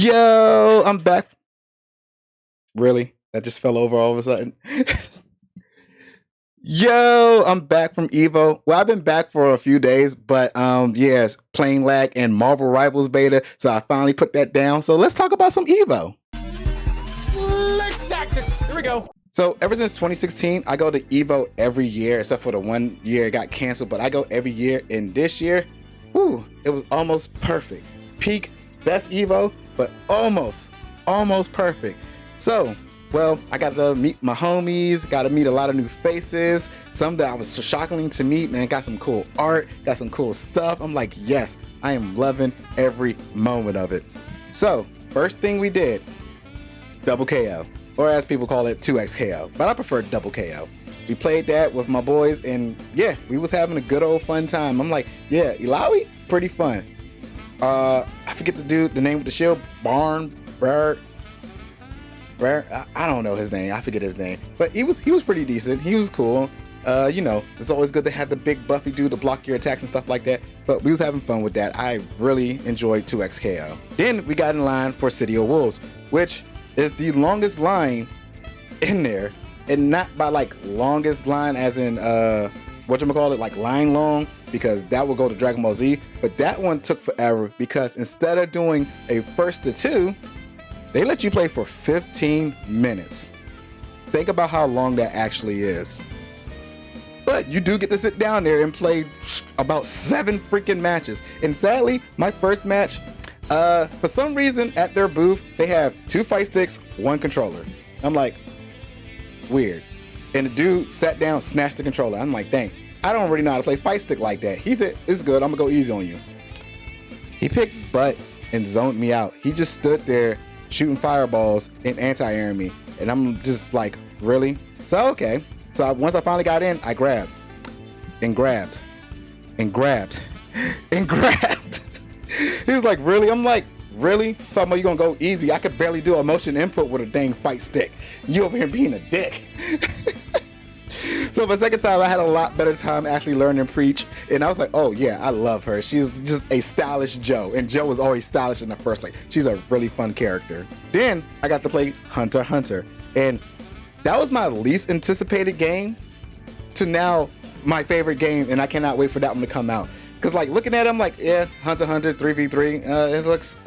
Yo, I'm back. Really? That just fell over all of a sudden. Yo, I'm back from EVO. Well, I've been back for a few days, but yes, playing lag and Marvel Rivals beta. So I finally put that down. So let's talk about some EVO. Tactics. Here we go. So ever since 2016, I go to EVO every year, except for the 1 year it got canceled, but I go every year. And this year, it was almost perfect. Peak best EVO, but almost perfect. So, well, I got to meet my homies, got to meet a lot of new faces, some that I was shockingly to meet, and got some cool art, got some cool stuff. I'm like, yes, I am loving every moment of it. So, first thing we did, double KO, or as people call it, 2x KO, but I prefer double KO. We played that with my boys, and yeah, we was having a good old fun time. I'm like, yeah, Ilawi, pretty fun. I forget the name of the shield, Bird. I don't know his name. I forget his name, but he was pretty decent. He was cool. You know, it's always good to have the big buffy dude to block your attacks and stuff like that. But we was having fun with that. I really enjoyed 2x KO. Then we got in line for City of Wolves, which is the longest line in there, and not by like longest line as in whatchamacallit, like line long, because that will go to Dragon Ball Z. But that one took forever because instead of doing a 1st to 2, they let you play for 15 minutes. Think about how long that actually is. But you do get to sit down there and play about 7 freaking matches. And sadly, my first match, for some reason at their booth, they have 2 fight sticks, 1 controller. I'm like, weird. And the dude sat down, snatched the controller. I'm like, dang, I don't really know how to play fight stick like that. He said, it's good, I'm gonna go easy on you. He picked butt and zoned me out. He just stood there shooting fireballs and anti-airing me. And I'm just like, really? So, okay. So once I finally got in, I grabbed and grabbed and grabbed and grabbed. He was like, really? I'm like, really? Talking about you gonna go easy? I could barely do a motion input with a dang fight stick. You over here being a dick. So the second time, I had a lot better time actually learning Preach, and I was like, oh yeah, I love her. She's just a stylish Joe, and Joe was always stylish in the first place. She's a really fun character. Then I got to play Hunter x Hunter, and that was my least anticipated game to now my favorite game, and I cannot wait for that one to come out. Cause like looking at it, I'm like, yeah, Hunter x Hunter 3v3, it looks,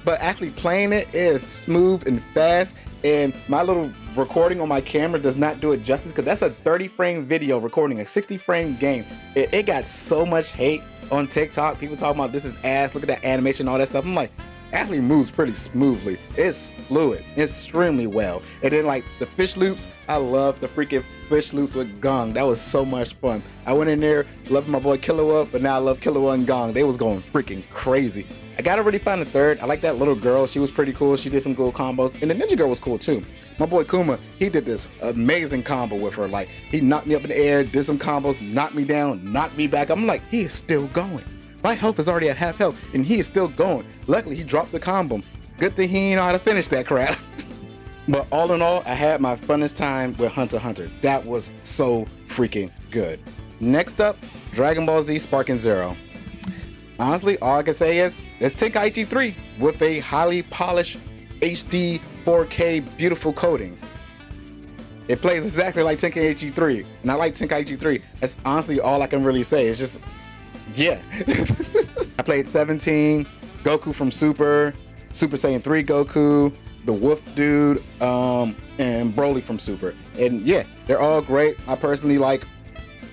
but actually playing it is smooth and fast, and my little recording on my camera does not do it justice, because that's a 30 frame video recording a 60 frame game. It got so much hate on TikTok. People talking about this is ass, look at that animation, all that stuff. I'm like, actually moves pretty smoothly. It's fluid, extremely well. And then like the fish loops, I love the freaking fish loops with Gong. That was so much fun. I went in there loving my boy Killua, but now I love Killua and Gong. They was going freaking crazy. I gotta really find a third. I like that little girl. She was pretty cool. She did some cool combos, and the ninja girl was cool too. My boy Kuma, he did this amazing combo with her. Like, he knocked me up in the air, did some combos, knocked me down, knocked me back. I'm like, he is still going. My health is already at half health, and he is still going. Luckily, he dropped the combo. Good thing he didn't know how to finish that crap. But all in all, I had my funnest time with Hunter x Hunter. That was so freaking good. Next up, Dragon Ball Z Sparking Zero. Honestly, all I can say is it's Tenkaichi 3 with a highly polished HD 4K beautiful coating. It plays exactly like Tenkaichi 3, and I like Tenkaichi 3. That's honestly all I can really say. It's just, yeah. I played 17, Goku from Super Saiyan 3 Goku, the Wolf dude, and Broly from Super. And yeah, they're all great. I personally like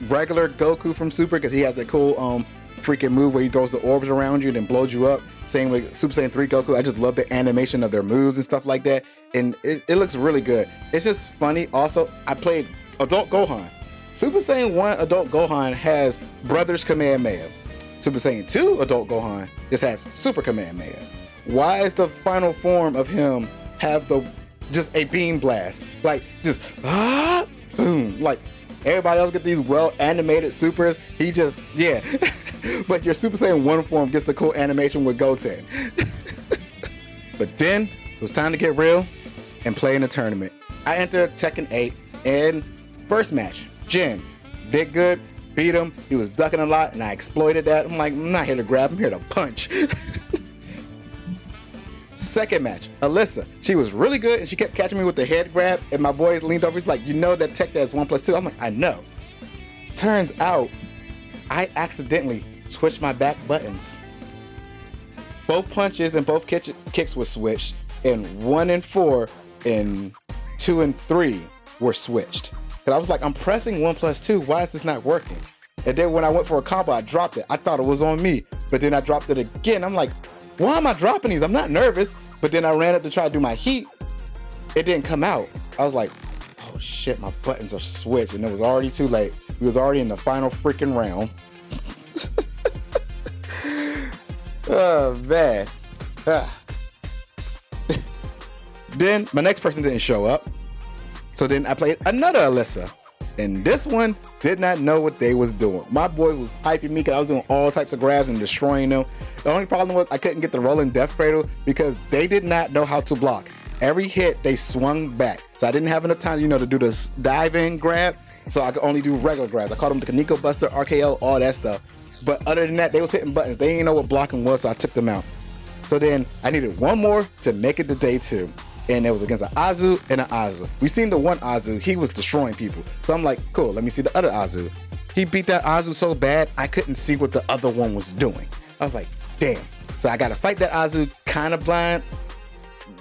regular Goku from Super because he has the cool freaking move where he throws the orbs around you and then blows you up. Same with Super Saiyan 3 Goku. I just love the animation of their moves and stuff like that. And it looks really good. It's just funny. Also, I played Adult Gohan. Super Saiyan 1 Adult Gohan has Brothers Kamehameha. Super Saiyan 2 Adult Gohan just has Super Kamehameha. Why is the final form of him have just a beam blast? Like, just, boom. Like, everybody else get these well animated supers. He just, yeah. But your Super Saiyan 1 form gets the cool animation with Goten. But then it was time to get real and play in a tournament. I entered Tekken 8 and first match, Jin did good, beat him. He was ducking a lot and I exploited that. I'm like, I'm not here to grab, I'm here to punch. Second match, Alyssa. She was really good and she kept catching me with the head grab, and my boys leaned over, he's like, you know that tech that's 1+2? I'm like, I know. Turns out I accidentally switched my back buttons. Both punches and both kicks were switched, and 1 and 4 and 2 and 3 were switched. And I was like, I'm pressing 1+2, why is this not working? And then when I went for a combo, I dropped it. I thought it was on me, but then I dropped it again. I'm like, why am I dropping these? I'm not nervous. But then I ran up to try to do my heat. It didn't come out. I was like, oh shit, my buttons are switched. And it was already too late. We was already in the final freaking round. Oh, man. Then my next person didn't show up. So then I played another Alyssa. And this one did not know what they was doing. My boy was hyping me because I was doing all types of grabs and destroying them. The only problem was I couldn't get the rolling death cradle because they did not know how to block. Every hit, they swung back. So I didn't have enough time, to do this dive-in grab. So I could only do regular grabs. I called them the Kaneko Buster, RKO, all that stuff. But other than that, they was hitting buttons. They didn't know what blocking was, so I took them out. So then I needed one more to make it to day 2. And it was against an Azu and an Azu. We seen the one Azu, he was destroying people. So I'm like, cool, let me see the other Azu. He beat that Azu so bad, I couldn't see what the other one was doing. I was like, damn. So I got to fight that Azu kind of blind.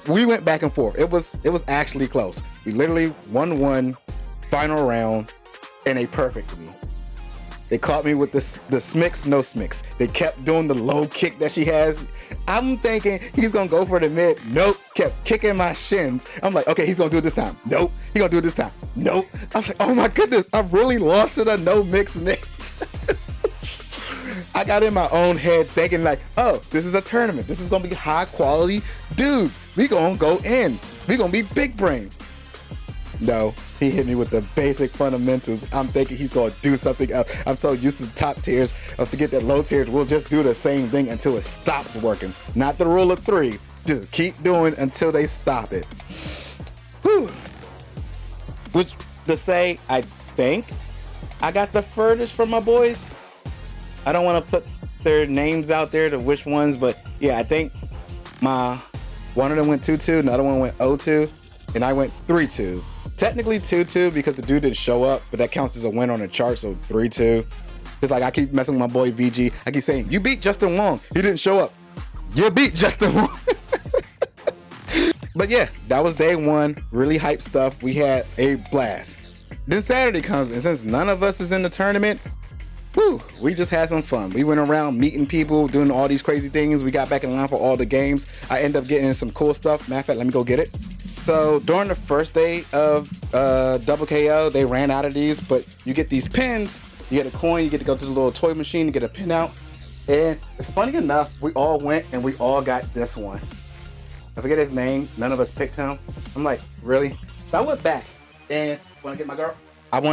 We went back and forth. It was actually close. We literally 1-1, final round, and they perfected me. They caught me with the smicks, no smicks. They kept doing the low kick that she has. I'm thinking he's gonna go for the mid. Nope, kept kicking my shins. I'm like, okay, he's gonna do it this time. Nope, he's gonna do it this time. Nope. I was like, oh my goodness, I really lost it a no mix mix. I got in my own head thinking like, oh, this is a tournament. This is gonna be high quality dudes. We gonna go in. We gonna be big brain. No, he hit me with the basic fundamentals. I'm thinking he's gonna do something else. I'm so used to the top tiers. I forget that low tiers will just do the same thing until it stops working. Not the rule of 3. Just keep doing until they stop it. Whew. Which to say, I think I got the furthest from my boys. I don't want to put their names out there to which ones, but yeah, I think one of them went 2-2, another one went 0-2, and I went 3-2. Technically 2-2 because the dude didn't show up, but that counts as a win on the chart, so 3-2. It's like I keep messing with my boy VG. I keep saying, you beat Justin Wong. He didn't show up. You beat Justin Wong. But yeah, that was day 1. Really hype stuff. We had a blast. Then Saturday comes, and since none of us is in the tournament, we just had some fun. We went around meeting people, doing all these crazy things. We got back in line for all the games. I ended up getting some cool stuff. Matter of fact, let me go get it. So during the first day of Double KO, they ran out of these, but you get these pins, you get a coin, you get to go to the little toy machine, you get a pin out. And funny enough, we all went and we all got this one. I forget his name, none of us picked him. I'm like, really? So I went back and I wanted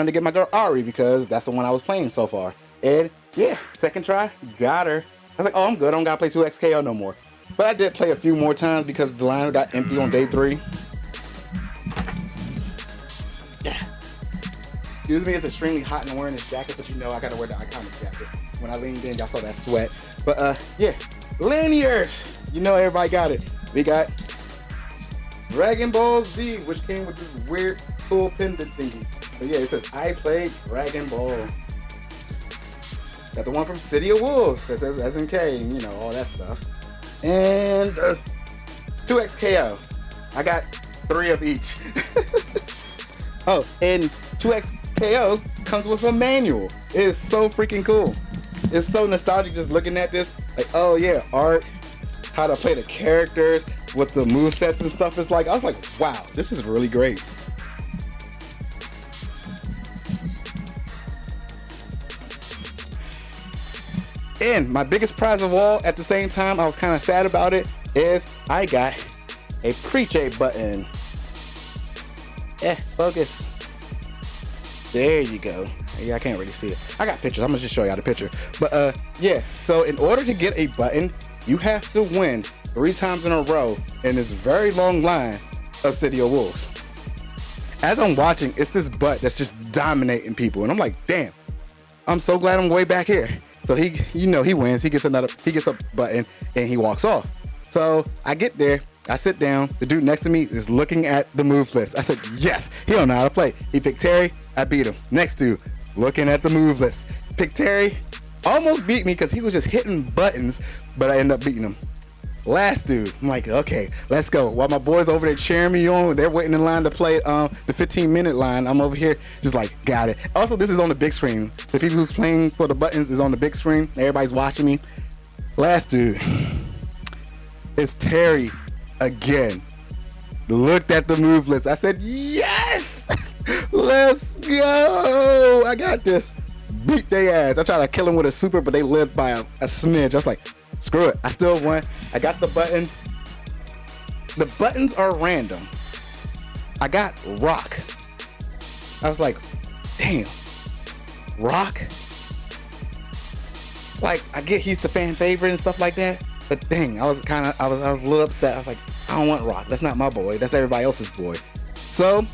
to get my girl Ari because that's the one I was playing so far. And yeah, second try, got her. I was like, oh, I'm good, I don't gotta play 2XKO no more. But I did play a few more times because the line got empty on day 3. Excuse me, it's extremely hot and I'm wearing this jacket, but I gotta wear the iconic jacket. When I leaned in, y'all saw that sweat. But yeah, linears. Everybody got it. We got Dragon Ball Z, which came with this weird, cool pendant thingy. So yeah, it says, I played Dragon Ball. Got the one from City of Wolves that says SNK and all that stuff. And 2XKO. I got 3 of each. Oh, and 2XKO comes with a manual. It is so freaking cool. It's so nostalgic just looking at this. Like, oh yeah, art, how to play the characters, what the movesets and stuff is like. I was like, wow, this is really great. And my biggest prize of all, at the same time, I was kind of sad about it, is I got a Preach-A button. Focus. There you go. Yeah, I can't really see it. I got pictures. I'm gonna just show y'all the picture. But yeah, so in order to get a button, you have to win 3 times in a row in this very long line of City of Wolves. As I'm watching, it's this butt that's just dominating people. And I'm like, damn, I'm so glad I'm way back here. So he wins. He gets a button and he walks off. So I get there I sit down. The dude next to me is looking at the move list. I said, yes, he don't know how to play. He picked Terry. I beat him. Next dude, looking at the move list. Picked Terry. Almost beat me because he was just hitting buttons, but I ended up beating him. Last dude, I'm like, okay, let's go. While my boys over there cheering me on, they're waiting in line to play the 15-minute line. I'm over here just like, got it. Also, this is on the big screen. The people who's playing for the buttons is on the big screen. Everybody's watching me. Last dude, it's Terry again. Looked at the move list. I said, yes, let's go. I got this. Beat their ass. I tried to kill him with a super, but they lived by a smidge. I was like, screw it. I still won. I got the button. The buttons are random. I got Rock. I was like, damn, Rock? Like, I get he's the fan favorite and stuff like that, but dang, I was a little upset. I was like, I don't want Rock. That's not my boy. That's everybody else's boy. So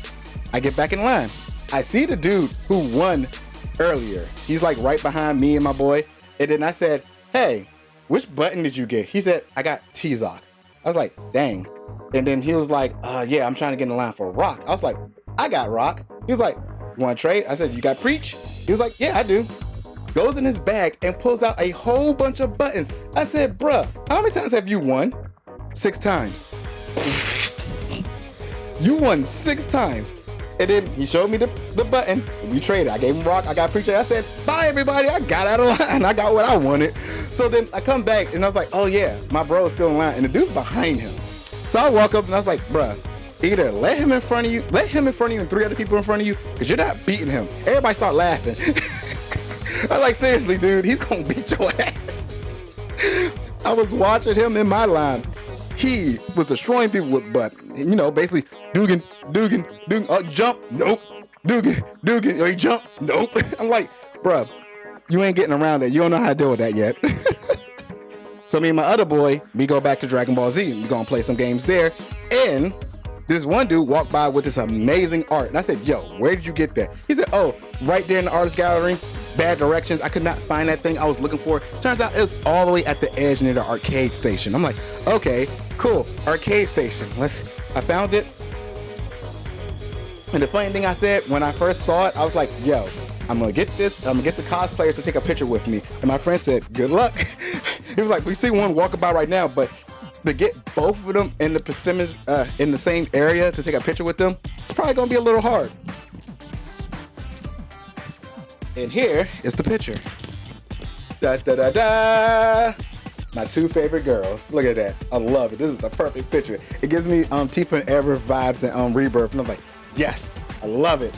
I get back in line. I see the dude who won earlier. He's like right behind me and my boy. And then I said, hey, which button did you get? He said, I got T-Zoc. I was like, dang. And then he was like, yeah, I'm trying to get in the line for Rock. I was like, I got Rock. He was like, you want to trade? I said, you got Preach? He was like, yeah, I do. Goes in his bag and pulls out a whole bunch of buttons. I said, bruh, how many times have you won? 6 times. You won 6 times. And then he showed me the button. We traded. I gave him Rock. I got Preacher. I said, bye, everybody. I got out of line. I got what I wanted. So then I come back and I was like, oh, yeah, my bro is still in line. And the dude's behind him. So I walk up and I was like, bruh, either let him in front of you and 3 other people in front of you, because you're not beating him. Everybody start laughing. I was like, seriously, dude, he's going to beat your ass. I was watching him in my line. He was destroying people with butt. You know, basically, Dugan, jump, nope. Dugan, he jump, nope. I'm like, bruh, you ain't getting around that. You don't know how to deal with that yet. So me and my other boy, we go back to Dragon Ball Z. We're going to play some games there. And this one dude walked by with this amazing art. And I said, yo, where did you get that? He said, oh, right there in the artist gallery. Bad directions. I could not find that thing I was looking for. Turns out it was all the way at the edge near the arcade station. I'm like, okay, cool. Arcade station. I found it. And the funny thing I said, when I first saw it, I was like, yo, I'm going to get this. I'm going to get the cosplayers to take a picture with me. And my friend said, good luck. He was like, we see one walking by right now, but to get both of them in the persimmons, in the same area to take a picture with them, it's probably going to be a little hard. And here is the picture. Da da da da. My 2 favorite girls. Look at that. I love it. This is the perfect picture. It gives me Tifa and Ever vibes and Rebirth. And I'm like, yes, I love it.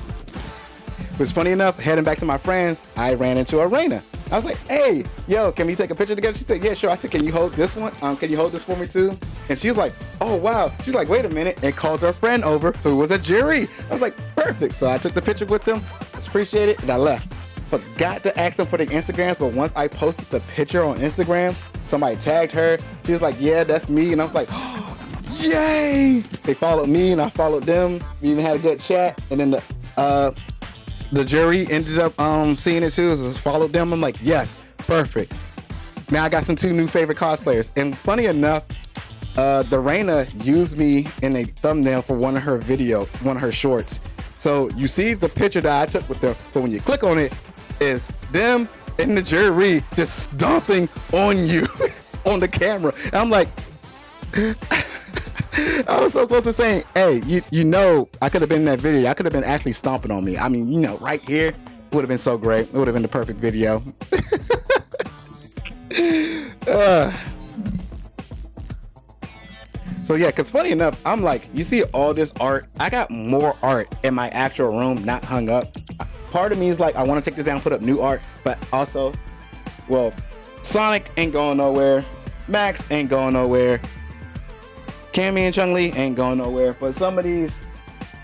But funny enough, heading back to my friends, I ran into Arena. I was like, hey, yo, can we take a picture together? She said, yeah, sure. I said, can you hold this one? Can you hold this for me too? And she was like, oh, wow. She's like, wait a minute. And called her friend over who was a jury. I was like, perfect. So I took the picture with them. Appreciate it. And I left. Forgot to ask them for their Instagrams, but once I posted the picture on Instagram, somebody tagged her. She was like, yeah, that's me. And I was like, oh, yay. They followed me and I followed them. We even had a good chat. And then the jury ended up seeing it too, so followed them. I'm like, yes, perfect. Now I got some 2 new favorite cosplayers. And funny enough, the Reina used me in a thumbnail for one of her shorts. So you see the picture that I took with them, but when you click on it, it's them and the jury just stomping on you on the camera. And I'm like, I was so close to saying, hey, you know, I could have been in that video. I could have been actually stomping on me. I mean, you know, right here would have been so great. It would have been the perfect video. So yeah, because funny enough, I'm like, you see all this art. I got more art in my actual room, not hung up. Part of me is like, I want to take this down, put up new art, but also, well, Sonic ain't going nowhere. Max ain't going nowhere. Cammy and Chun-Li ain't going nowhere. But some of these,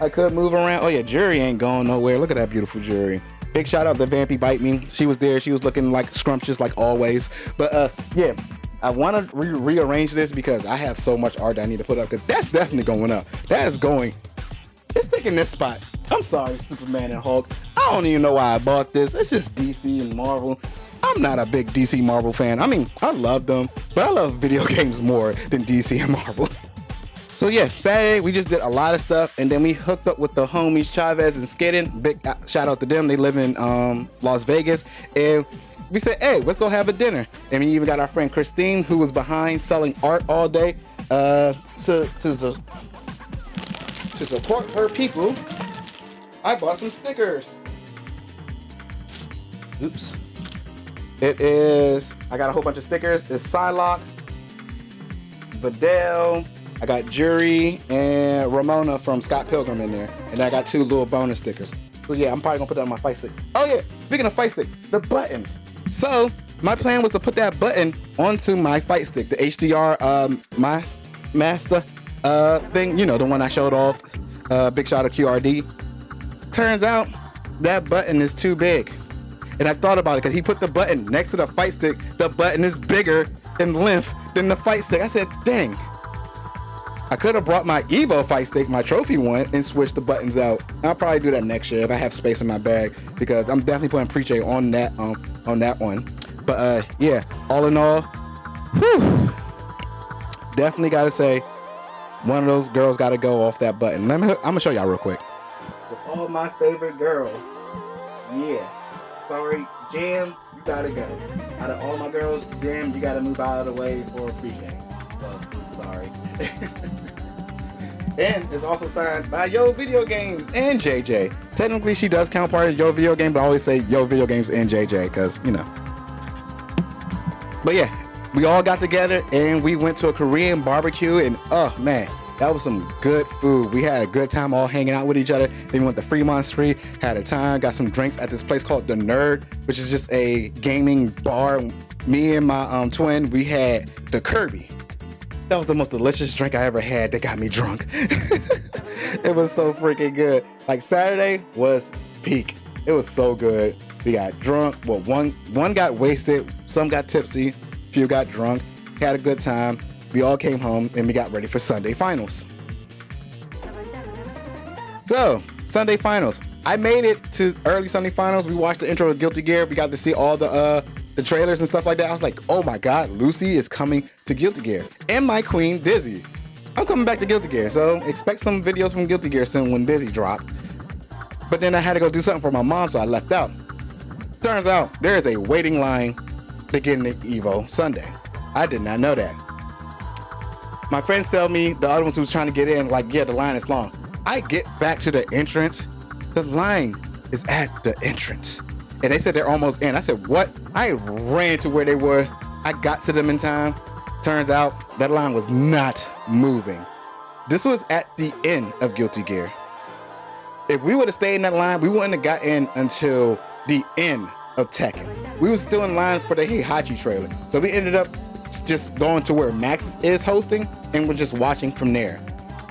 I could move around. Oh yeah, Jury ain't going nowhere. Look at that beautiful Jury. Big shout out to Vampy Bite Me. She was there. She was looking like scrumptious like always. But yeah, I want to rearrange this because I have so much art that I need to put up, because that's definitely going up. That is going. It's taking this spot. I'm sorry, Superman and Hulk. I don't even know why I bought this. It's just DC and Marvel. I'm not a big DC Marvel fan. I mean, I love them, but I love video games more than DC and Marvel. So yeah, Saturday we just did a lot of stuff, and then we hooked up with the homies Chavez and Skidden. Big shout out to them. They live in Las Vegas, and we said, hey, let's go have a dinner. And we even got our friend Christine, who was behind selling art all day, to support her people. I bought some stickers. Oops. It is, I got a whole bunch of stickers. It's Psylocke, Vidal, I got Jury and Ramona from Scott Pilgrim in there. And I got 2 little bonus stickers. So yeah, I'm probably gonna put that on my fight stick. Oh yeah, speaking of fight stick, the button. So my plan was to put that button onto my fight stick, the HDR master thing, you know, the one I showed off. Big shout out to QRD. Turns out that button is too big. And I thought about it because he put the button next to the fight stick. The button is bigger in length than the fight stick. I said, dang. I could have brought my EVO fight stick, my trophy one, and switched the buttons out. I'll probably do that next year if I have space in my bag, because I'm definitely putting Preach on that one. But yeah, all in all, whew, definitely gotta say, one of those girls gotta go off that button. I'm gonna show y'all real quick. With all my favorite girls, yeah. Sorry, Jam, you gotta go. Out of all my girls, Jam, you gotta move out of the way for a pre-game. So, sorry. And it's also signed by Yo Video Games and JJ. Technically, she does count part of Yo Video Game, but I always say Yo Video Games and JJ, because, you know. But yeah, we all got together and we went to a Korean barbecue, and oh man, that was some good food. We had a good time all hanging out with each other. Then we went to Fremont Street, had a time, got some drinks at this place called The Nerd, which is just a gaming bar. Me and my twin, we had the Kirby. That was the most delicious drink I ever had that got me drunk. It was so freaking good. Like, Saturday was peak. It was so good. We got drunk. Well, one got wasted, some got tipsy, few got drunk, had a good time. We all came home and we got ready for Sunday finals. So, Sunday finals. I made it to early Sunday finals. We watched the intro of Guilty Gear. We got to see all the trailers and stuff like that. I was like, oh my God, Lucy is coming to Guilty Gear. And my queen, Dizzy. I'm coming back to Guilty Gear, so expect some videos from Guilty Gear soon when Dizzy dropped. But then I had to go do something for my mom, so I left out. Turns out there is a waiting line beginning EVO Sunday. I did not know that. My friends tell me, the other ones who was trying to get in, like, yeah, the line is long. I get back to the entrance, the line is at the entrance. And they said they're almost in. I said, what? I ran to where they were. I got to them in time. Turns out that line was not moving. This was at the end of Guilty Gear. If we would have stayed in that line, we wouldn't have got in until the end of Tekken. We was still in line for the Heihachi trailer. So we ended up just going to where Max is hosting, and we're just watching from there.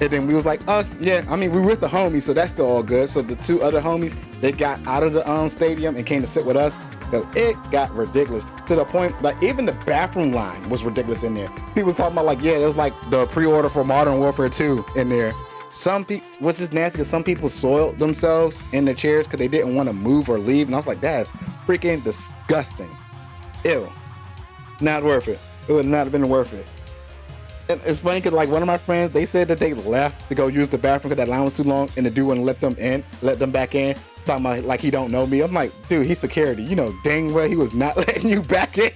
And then we was like, oh yeah, I mean, we were with the homies, so that's still all good. So the 2 other homies, they got out of the stadium and came to sit with us, because it got ridiculous to the point, like, even the bathroom line was ridiculous in there. People was talking about, like, yeah, it was like the pre-order for Modern Warfare 2 in there. Some people, which is nasty, because some people soiled themselves in the chairs because they didn't want to move or leave, and I was like, that's freaking disgusting. Ew. Not worth it. It would not have been worth it. And it's funny because, like, one of my friends, they said that they left to go use the bathroom because that line was too long, and the dude wouldn't let them back in, talking about like he don't know me. I'm like, dude, he's security. You know dang well he was not letting you back in.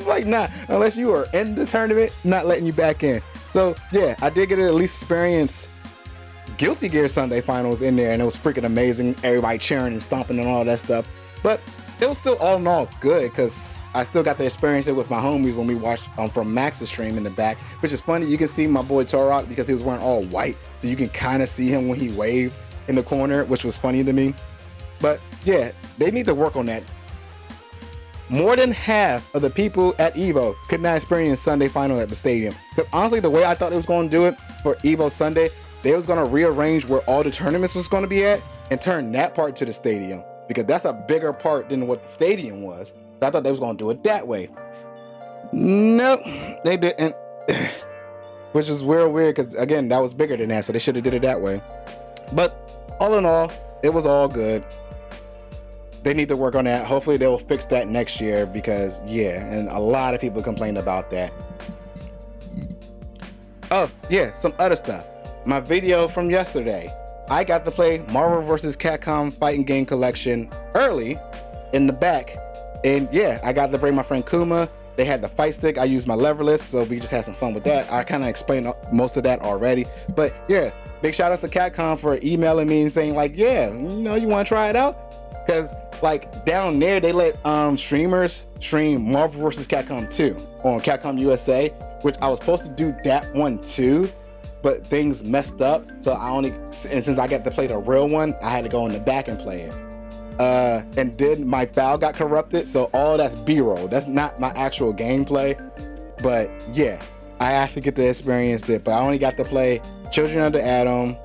Like, nah, unless you are in the tournament, not letting you back in. So yeah, I did get to at least experience Guilty Gear Sunday finals in there, and it was freaking amazing. Everybody cheering and stomping and all that stuff. But it was still all in all good, because I still got to experience it with my homies when we watched from Max's stream in the back, which is funny. You can see my boy Torok because he was wearing all white, so you can kind of see him when he waved in the corner, which was funny to me. But yeah, they need to work on that. More than half of the people at EVO could not experience Sunday final at the stadium, because honestly, the way I thought it was going to do it for EVO Sunday, they was going to rearrange where all the tournaments was going to be at and turn that part to the stadium, because that's a bigger part than what the stadium was. So I thought they was going to do it that way. Nope, they didn't. Which is weird, because again, that was bigger than that, so they should have did it that way. But all in all, it was all good. They need to work on that. Hopefully they'll fix that next year, because yeah, and a lot of people complained about that. Oh yeah, some other stuff. My video from yesterday, I got to play Marvel vs. Capcom Fighting Game Collection early in the back. And yeah, I got to bring my friend Kuma. They had the fight stick. I used my leverless, so we just had some fun with that. I kind of explained most of that already. But yeah, big shout out to Capcom for emailing me and saying like, yeah, you know, you want to try it out? Because like down there, they let streamers stream Marvel vs. Capcom 2 on Capcom USA, which I was supposed to do that one too, but things messed up. So and since I got to play the real one, I had to go in the back and play it. And then my file got corrupted, so all that's B-roll. That's not my actual gameplay. But yeah, I actually get to experience it, but I only got to play Children of the Atom,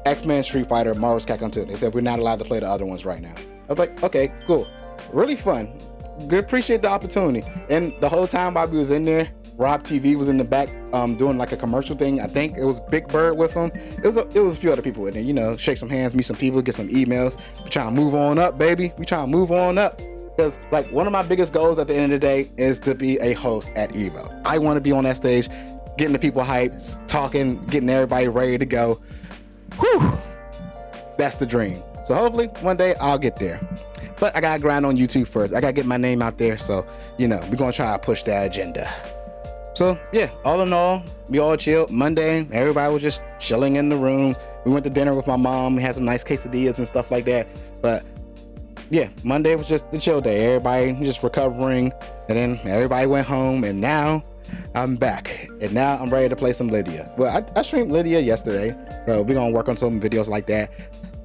X-Men, Street Fighter, Marvel vs. Capcom 2. They said we're not allowed to play the other ones right now. I was like, okay, cool. Really fun. Good, appreciate the opportunity. And the whole time while we was in there, Rob TV was in the back doing like a commercial thing. I think it was Big Bird with him. It was a few other people in there, you know, shake some hands, meet some people, get some emails. We trying to move on up, baby. We trying to move on up. Because like one of my biggest goals at the end of the day is to be a host at EVO. I want to be on that stage, getting the people hyped, talking, getting everybody ready to go. Whew, that's the dream. So hopefully one day I'll get there. But I gotta grind on YouTube first. I gotta get my name out there. So, you know, we're gonna try to push that agenda. So yeah, all in all, we all chilled. Monday, everybody was just chilling in the room. We went to dinner with my mom. We had some nice quesadillas and stuff like that. But yeah, Monday was just the chill day. Everybody just recovering, and then everybody went home. And now I'm back, and now I'm ready to play some Lydia. Well, I streamed Lydia yesterday, so we're gonna work on some videos like that.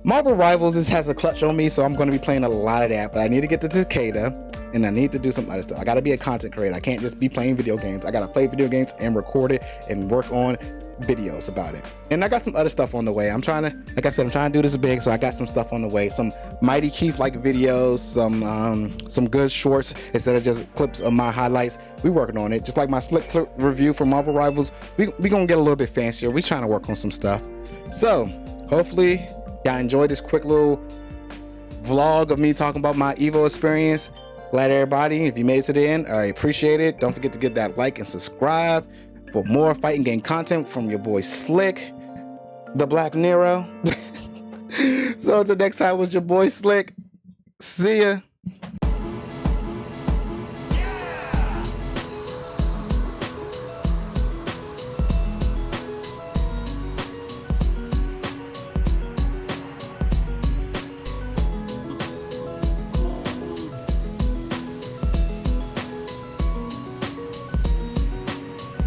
Marvel Rivals has a clutch on me, so I'm gonna be playing a lot of that. But I need to get to Takeda. And I need to do some other stuff. I gotta be a content creator. I can't just be playing video games. I gotta play video games and record it and work on videos about it. And I got some other stuff on the way. I'm trying to, like I said, I'm trying to do this big, so I got some stuff on the way. Some Mighty Keith like videos, some good shorts instead of just clips of my highlights. We working on it. Just like my slick clip review for Marvel Rivals, we gonna get a little bit fancier. We trying to work on some stuff. So hopefully y'all enjoyed this quick little vlog of me talking about my EVO experience. Glad everybody, if you made it to the end, I appreciate it. Don't forget to get that like and subscribe for more fighting game content from your boy Slick, the Black Nero. So until next time, was your boy Slick. See ya.